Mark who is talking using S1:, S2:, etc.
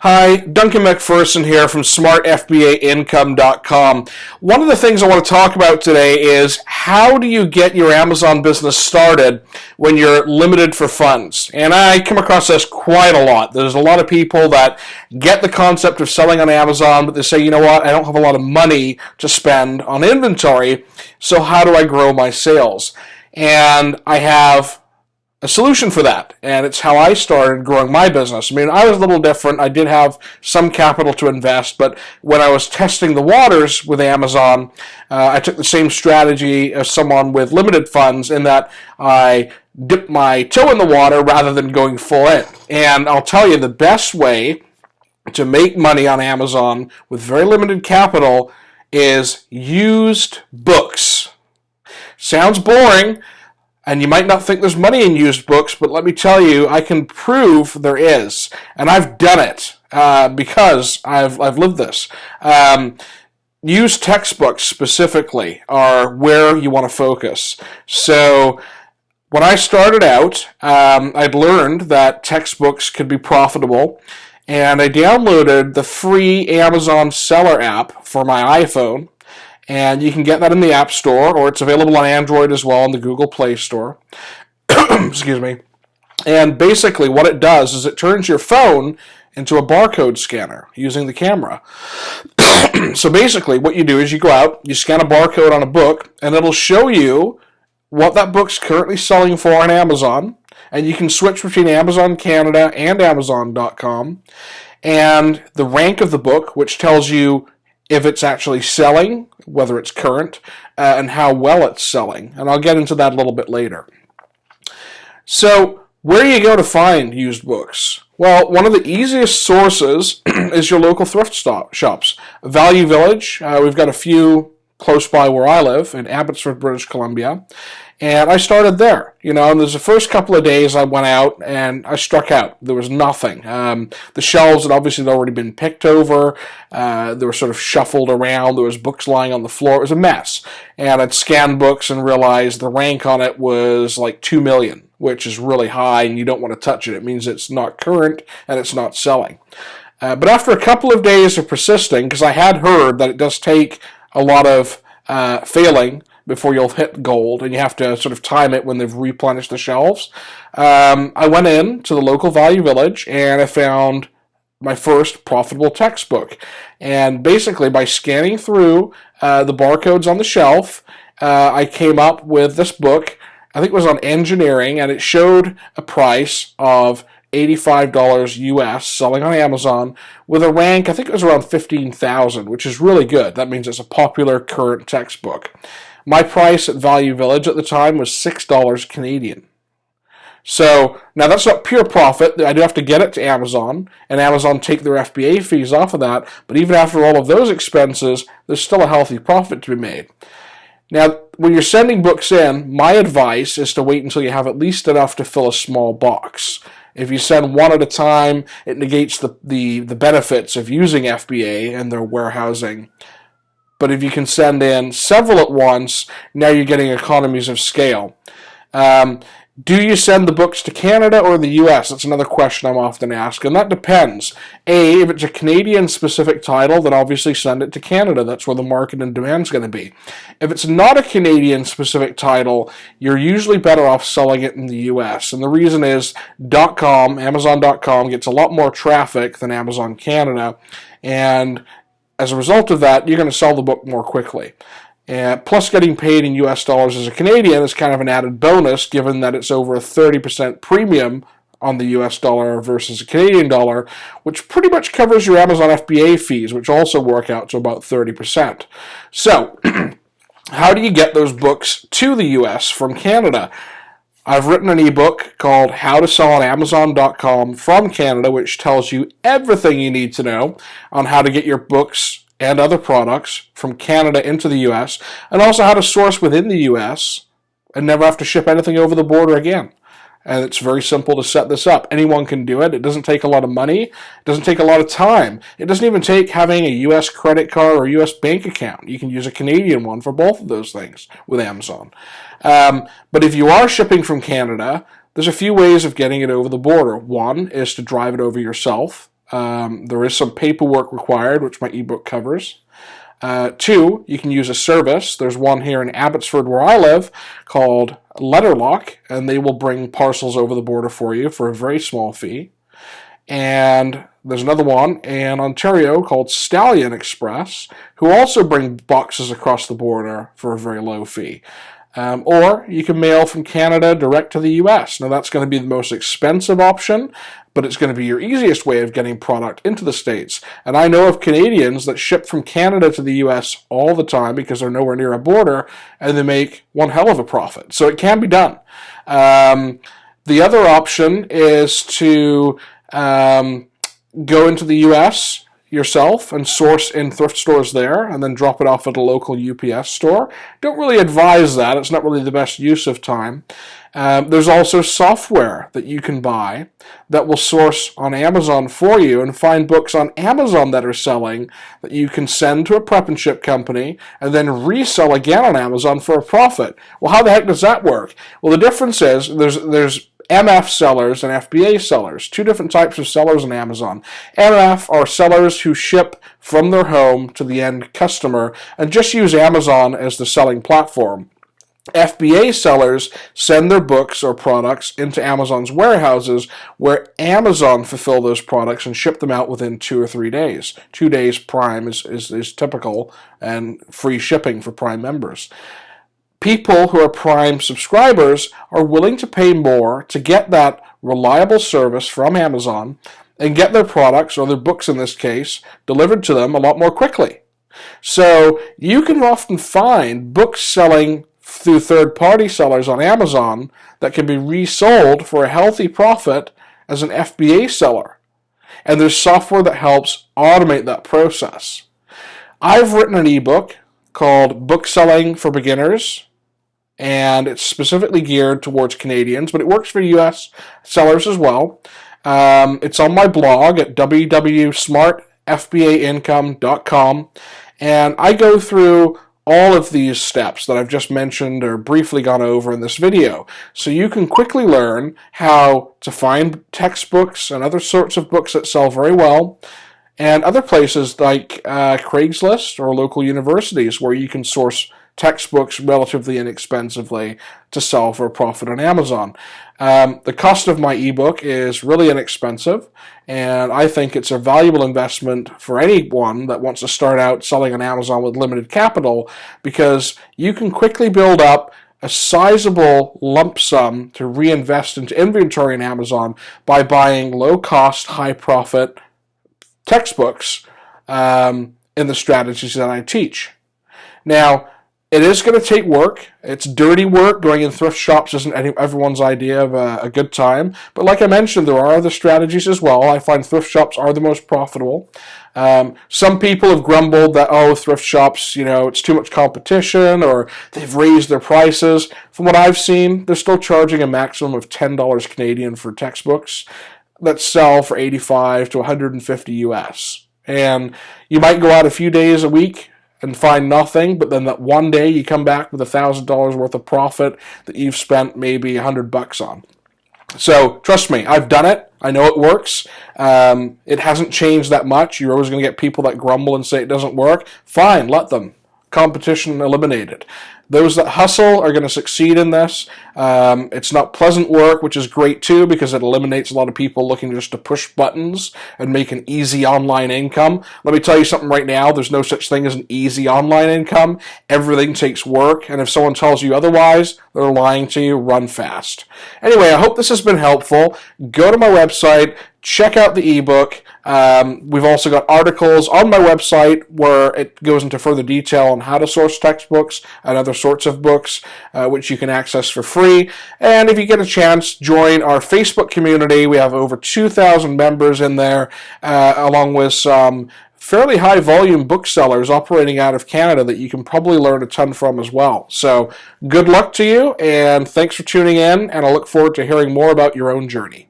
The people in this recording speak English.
S1: Hi, Duncan McPherson here from SmartFBAIncome.com. One of the things I want to talk about today is how do you get your Amazon business started when you're limited for funds? And I come across this quite a lot. There's a lot of people that get the concept of selling on Amazon, but they say, you know what, I don't have a lot of money to spend on inventory, so how do I grow my sales? And I have a solution for that, and it's how I started growing my business. I mean, I was a little different. I did have some capital to invest, but when I was testing the waters with Amazon, I took the same strategy as someone with limited funds in that I dipped my toe in the water rather than going full in. And I'll tell you, the best way to make money on Amazon with very limited capital is used books. Sounds boring, and you might not think there's money in used books, but let me tell you, I can prove there is. And I've done it because I've lived this. Used textbooks specifically are where you want to focus. So when I started out, I'd learned that textbooks could be profitable, and I downloaded the free Amazon Seller app for my iPhone. And you can get that in the App Store, or it's available on Android as well in the Google Play Store. Excuse me. And basically what it does is it turns your phone into a barcode scanner using the camera. So basically what you do is you go out, you scan a barcode on a book, and it'll show you what that book's currently selling for on Amazon. And you can switch between Amazon Canada and Amazon.com. And the rank of the book, which tells you if it's actually selling, whether it's current, and how well it's selling. And I'll get into that a little bit later. So, where do you go to find used books? Well, one of the easiest sources is your local thrift shops. Value Village, we've got a few close by where I live in Abbotsford, British Columbia. And I started there, and there's the first couple of days I went out and I struck out. There was nothing. The shelves had obviously already been picked over. They were sort of shuffled around. There was books lying on the floor. It was a mess. And I'd scanned books and realized the rank on it was like 2 million, which is really high, and you don't want to touch it. It means it's not current and it's not selling. But after a couple of days of persisting, because I had heard that it does take a lot of failing before you'll hit gold, and you have to sort of time it when they've replenished the shelves. I went in to the local Value Village, and I found my first profitable textbook. And basically, by scanning through the barcodes on the shelf, I came up with this book. I think it was on engineering, and it showed a price of $85 US selling on Amazon with a rank, I think it was around 15,000, which is really good. That means it's a popular current textbook. My price at Value Village at the time was $6 Canadian. So, now that's not pure profit. I do have to get it to Amazon, and Amazon take their FBA fees off of that, but even after all of those expenses, there's still a healthy profit to be made. Now, when you're sending books in, my advice is to wait until you have at least enough to fill a small box. If you send one at a time, it negates the benefits of using FBA and their warehousing. But if you can send in several at once, now you're getting economies of scale. Do you send the books to Canada or the US? That's another question I'm often asked, and that depends. If it's a Canadian-specific title, then obviously send it to Canada. That's where the market and demand's going to be. If it's not a Canadian-specific title, you're usually better off selling it in the US. And the reason is .com, Amazon.com, gets a lot more traffic than Amazon Canada, and as a result of that, you're going to sell the book more quickly. Plus, getting paid in US dollars as a Canadian is kind of an added bonus, given that it's over a 30% premium on the US dollar versus a Canadian dollar, which pretty much covers your Amazon FBA fees, which also work out to about 30%. So, how do you get those books to the US from Canada? I've written an ebook called How to Sell on Amazon.com from Canada, which tells you everything you need to know on how to get your books and other products from Canada into the US, and also how to source within the US and never have to ship anything over the border again. And it's very simple to set this up. Anyone can do it. It doesn't take a lot of money. It doesn't take a lot of time. It doesn't even take having a US credit card or a US bank account. You can use a Canadian one for both of those things with Amazon. But if you are shipping from Canada, there's a few ways of getting it over the border. One is to drive it over yourself. There is some paperwork required, which my ebook covers. 2, you can use a service. There's one here in Abbotsford where I live called Letterlock, and they will bring parcels over the border for you for a very small fee. And there's another one in Ontario called Stallion Express, who also bring boxes across the border for a very low fee. Or you can mail from Canada direct to the US. Now that's going to be the most expensive option, but it's going to be your easiest way of getting product into the States. And I know of Canadians that ship from Canada to the US all the time because they're nowhere near a border, and they make one hell of a profit. So it can be done. The other option is to go into the US yourself and source in thrift stores there and then drop it off at a local UPS store. Don't really advise that. It's not really the best use of time. There's also software that you can buy that will source on Amazon for you and find books on Amazon that are selling that you can send to a prep and ship company and then resell again on Amazon for a profit. Well, how the heck does that work? Well, the difference is there's MF sellers and FBA sellers, 2 different types of sellers on Amazon. MF are sellers who ship from their home to the end customer and just use Amazon as the selling platform. FBA sellers send their books or products into Amazon's warehouses where Amazon fulfill those products and ship them out within 2 or 3 days. 2 days Prime is typical and free shipping for Prime members. People who are Prime subscribers are willing to pay more to get that reliable service from Amazon and get their products, or their books in this case, delivered to them a lot more quickly. So you can often find books selling through third-party sellers on Amazon that can be resold for a healthy profit as an FBA seller. And there's software that helps automate that process. I've written an ebook called Book Selling for Beginners, and it's specifically geared towards Canadians, but it works for US sellers as well. It's on my blog at www.smartfbaincome.com, and I go through all of these steps that I've just mentioned or briefly gone over in this video, so you can quickly learn how to find textbooks and other sorts of books that sell very well, and other places like Craigslist or local universities where you can source textbooks relatively inexpensively to sell for a profit on Amazon. The cost of my ebook is really inexpensive, and I think it's a valuable investment for anyone that wants to start out selling on Amazon with limited capital, because you can quickly build up a sizable lump sum to reinvest into inventory on Amazon by buying low-cost, high-profit textbooks in the strategies that I teach. Now, it is going to take work. It's dirty work. Going in thrift shops isn't everyone's idea of a good time. But like I mentioned, there are other strategies as well. I find thrift shops are the most profitable. Some people have grumbled that, thrift shops, it's too much competition, or they've raised their prices. From what I've seen, they're still charging a maximum of $10 Canadian for textbooks that sell for $85 to $150 US. And you might go out a few days a week and find nothing, but then that one day you come back with $1,000 worth of profit that you've spent maybe $100 on. So trust me, I've done it. I know it works. It hasn't changed that much. You're always going to get people that grumble and say it doesn't work. Fine, let them. Competition eliminated. Those that hustle are going to succeed in this. It's not pleasant work, which is great too, because it eliminates a lot of people looking just to push buttons and make an easy online income. Let me tell you something right now. There's no such thing as an easy online income. Everything takes work, and if someone tells you otherwise, they're lying to you. Run fast. Anyway, I hope this has been helpful. Go to my website. Check out the ebook. We've also got articles on my website where it goes into further detail on how to source textbooks and other sorts of books, which you can access for free. And if you get a chance, join our Facebook community. We have over 2,000 members in there, along with some fairly high volume booksellers operating out of Canada that you can probably learn a ton from as well. So good luck to you, and thanks for tuning in, and I look forward to hearing more about your own journey.